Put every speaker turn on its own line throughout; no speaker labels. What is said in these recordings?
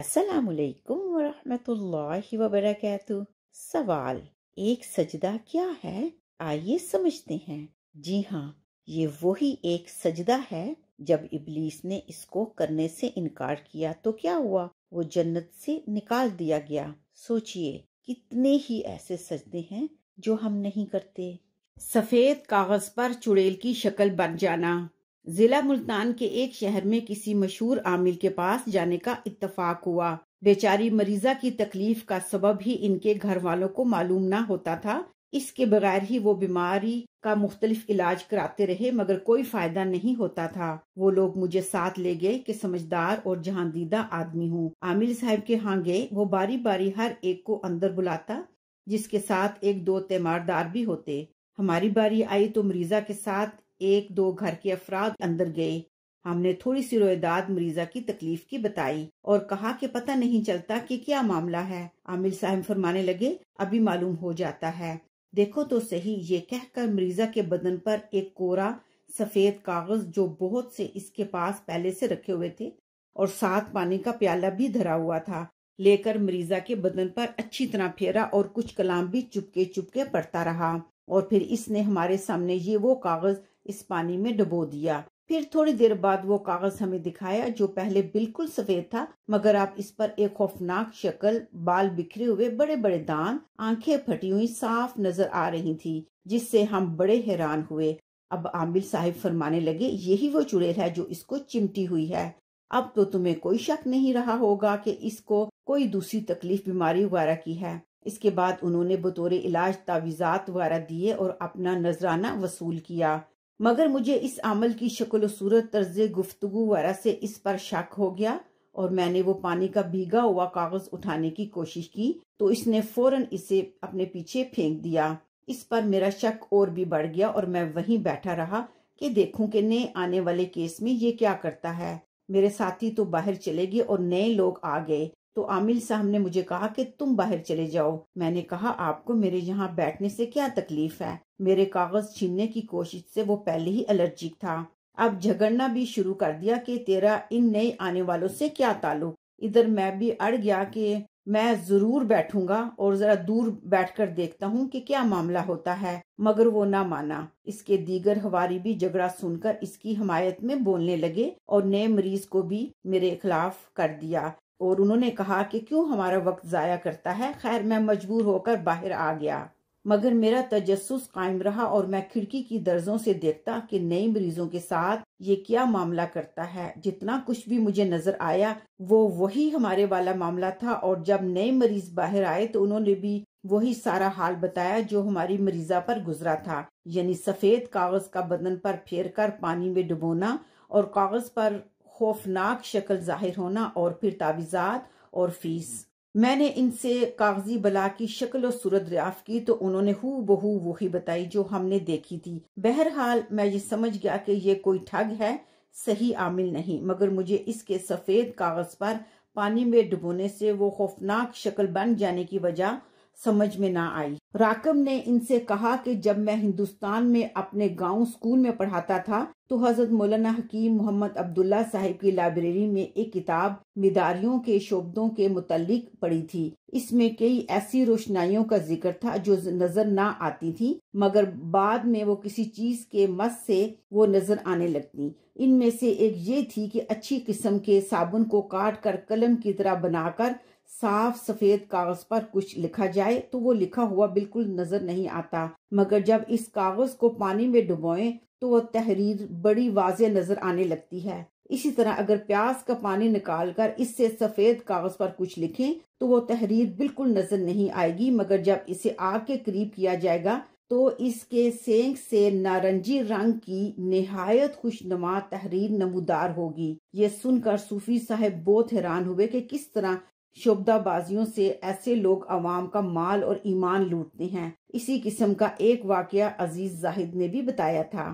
السلام علیکم ورحمۃ اللہ وبرکاتہ۔ سوال: ایک سجدہ کیا ہے؟ آئیے سمجھتے ہیں۔ جی ہاں، یہ وہی ایک سجدہ ہے۔ جب ابلیس نے اس کو کرنے سے انکار کیا تو کیا ہوا؟ وہ جنت سے نکال دیا گیا۔ سوچئے کتنے ہی ایسے سجدے ہیں جو ہم نہیں کرتے۔ سفید کاغذ پر چڑیل کی شکل بن جانا۔ ضلع ملتان کے ایک شہر میں کسی مشہور عامل کے پاس جانے کا اتفاق ہوا۔ بیچاری مریضہ کی تکلیف کا سبب ہی ان کے گھر والوں کو معلوم نہ ہوتا تھا۔ اس کے بغیر ہی وہ بیماری کا مختلف علاج کراتے رہے مگر کوئی فائدہ نہیں ہوتا تھا۔ وہ لوگ مجھے ساتھ لے گئے کہ سمجھدار اور جہاندیدہ آدمی ہوں۔ عامل صاحب کے ہاں گئے۔ وہ باری باری ہر ایک کو اندر بلاتا، جس کے ساتھ ایک دو تیماردار بھی ہوتے۔ ہماری باری آئی تو مریضہ کے ساتھ ایک دو گھر کے افراد اندر گئے۔ ہم نے تھوڑی سی رویداد مریضہ کی تکلیف کی بتائی اور کہا کہ پتہ نہیں چلتا کہ کیا معاملہ ہے۔ عامل صاحب فرمانے لگے، ابھی معلوم ہو جاتا ہے، دیکھو تو صحیح۔ یہ کہہ کر مریضہ کے بدن پر ایک کورا سفید کاغذ جو بہت سے اس کے پاس پہلے سے رکھے ہوئے تھے اور ساتھ پانی کا پیالہ بھی دھرا ہوا تھا، لے کر مریضہ کے بدن پر اچھی طرح پھیرا اور کچھ کلام بھی چپکے پڑھتا رہا، اور پھر اس نے ہمارے سامنے یہ وہ کاغذ اس پانی میں ڈبو دیا۔ پھر تھوڑی دیر بعد وہ کاغذ ہمیں دکھایا جو پہلے بالکل سفید تھا مگر اب اس پر ایک خوفناک شکل، بال بکھرے ہوئے، بڑے بڑے دان، آنکھیں پھٹی ہوئی صاف نظر آ رہی تھی، جس سے ہم بڑے حیران ہوئے۔ اب عامل صاحب فرمانے لگے، یہی وہ چڑیل ہے جو اس کو چمٹی ہوئی ہے۔ اب تو تمہیں کوئی شک نہیں رہا ہوگا کہ اس کو کوئی دوسری تکلیف، بیماری وغیرہ کی ہے۔ اس کے بعد انہوں نے بطور علاج تعویذات وغیرہ دیے اور اپنا نذرانہ وصول کیا، مگر مجھے اس عمل کی شکل و صورت، طرز گفتگو وغیرہ سے اس پر شک ہو گیا، اور میں نے وہ پانی کا بھیگا ہوا کاغذ اٹھانے کی کوشش کی تو اس نے فوراً اسے اپنے پیچھے پھینک دیا۔ اس پر میرا شک اور بھی بڑھ گیا اور میں وہیں بیٹھا رہا کہ دیکھوں کہ نئے آنے والے کیس میں یہ کیا کرتا ہے۔ میرے ساتھی تو باہر چلے گئے اور نئے لوگ آ گئے تو عامل صاحب نے مجھے کہا کہ تم باہر چلے جاؤ۔ میں نے کہا، آپ کو میرے یہاں بیٹھنے سے کیا تکلیف ہے؟ میرے کاغذ چھیننے کی کوشش سے وہ پہلے ہی الرجک تھا۔ اب جھگڑنا بھی شروع کر دیا کہ تیرا ان نئے آنے والوں سے کیا تعلق۔ ادھر میں بھی اڑ گیا کہ میں ضرور بیٹھوں گا اور ذرا دور بیٹھ کر دیکھتا ہوں کہ کیا معاملہ ہوتا ہے، مگر وہ نہ مانا۔ اس کے دیگر حواری بھی جھگڑا سن کر اس کی حمایت میں بولنے لگے اور نئے مریض کو بھی میرے خلاف کر دیا، اور انہوں نے کہا کہ کیوں ہمارا وقت ضائع کرتا ہے۔ خیر میں مجبور ہو کر باہر آ گیا، مگر میرا تجسس قائم رہا اور میں کھڑکی کی درزوں سے دیکھتا کہ نئے مریضوں کے ساتھ یہ کیا معاملہ کرتا ہے۔ جتنا کچھ بھی مجھے نظر آیا وہ وہی ہمارے والا معاملہ تھا، اور جب نئے مریض باہر آئے تو انہوں نے بھی وہی سارا حال بتایا جو ہماری مریضہ پر گزرا تھا، یعنی سفید کاغذ کا بدن پر پھیر کر پانی میں ڈبونا اور کاغذ پر خوفناک شکل ظاہر ہونا، اور پھر تعویذات اور فیس۔ میں نے ان سے کاغذی بلا کی شکل و صورت دریافت کی تو انہوں نے ہو بہو وہی بتائی جو ہم نے دیکھی تھی۔ بہرحال میں یہ سمجھ گیا کہ یہ کوئی ٹھگ ہے، صحیح عامل نہیں، مگر مجھے اس کے سفید کاغذ پر پانی میں ڈبونے سے وہ خوفناک شکل بن جانے کی وجہ سمجھ میں نہ آئی۔ راکم نے ان سے کہا کہ جب میں ہندوستان میں اپنے گاؤں اسکول میں پڑھاتا تھا تو حضرت مولانا حکیم محمد عبداللہ صاحب کی لائبریری میں ایک کتاب مداریوں کے شعبدوں کے متعلق پڑھی تھی۔ اس میں کئی ایسی روشنائیوں کا ذکر تھا جو نظر نہ آتی تھی مگر بعد میں وہ کسی چیز کے مس سے وہ نظر آنے لگتی۔ ان میں سے ایک یہ تھی کہ اچھی قسم کے صابن کو کاٹ کر قلم کی طرح بنا کر صاف سفید کاغذ پر کچھ لکھا جائے تو وہ لکھا ہوا بالکل نظر نہیں آتا، مگر جب اس کاغذ کو پانی میں ڈبوئیں تو وہ تحریر بڑی واضح نظر آنے لگتی ہے۔ اسی طرح اگر پیاز کا پانی نکال کر اس سے سفید کاغذ پر کچھ لکھیں تو وہ تحریر بالکل نظر نہیں آئے گی، مگر جب اسے آگ کے قریب کیا جائے گا تو اس کے سینک سے نارنجی رنگ کی نہایت خوشنما تحریر نمودار ہوگی۔ یہ سن کر صوفی صاحب بہت حیران ہوئے کہ کس طرح شعبدہ بازیوں سے ایسے لوگ عوام کا مال اور ایمان لوٹتے ہیں۔ اسی قسم کا ایک واقعہ عزیز زاہد نے بھی بتایا تھا۔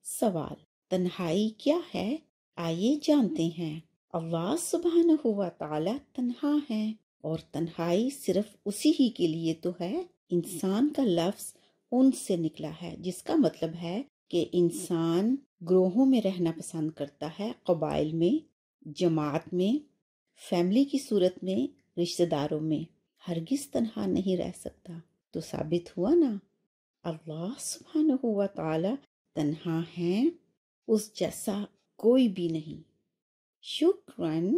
سوال: تنہائی کیا ہے؟ آئیے جانتے ہیں۔ اللہ سبحانہ و تعالی تنہا ہے، اور تنہائی صرف اسی ہی کے لیے تو ہے۔ انسان کا لفظ ان سے نکلا ہے، جس کا مطلب ہے کہ انسان گروہوں میں رہنا پسند کرتا ہے، قبائل میں، جماعت میں، فیملی کی صورت میں، رشتہ داروں میں ہرگز تنہا نہیں رہ سکتا۔ تو ثابت ہوا نا، اللہ سبحانہ و تعالی تنہا ہیں، اس جیسا کوئی بھی نہیں۔ شکراً۔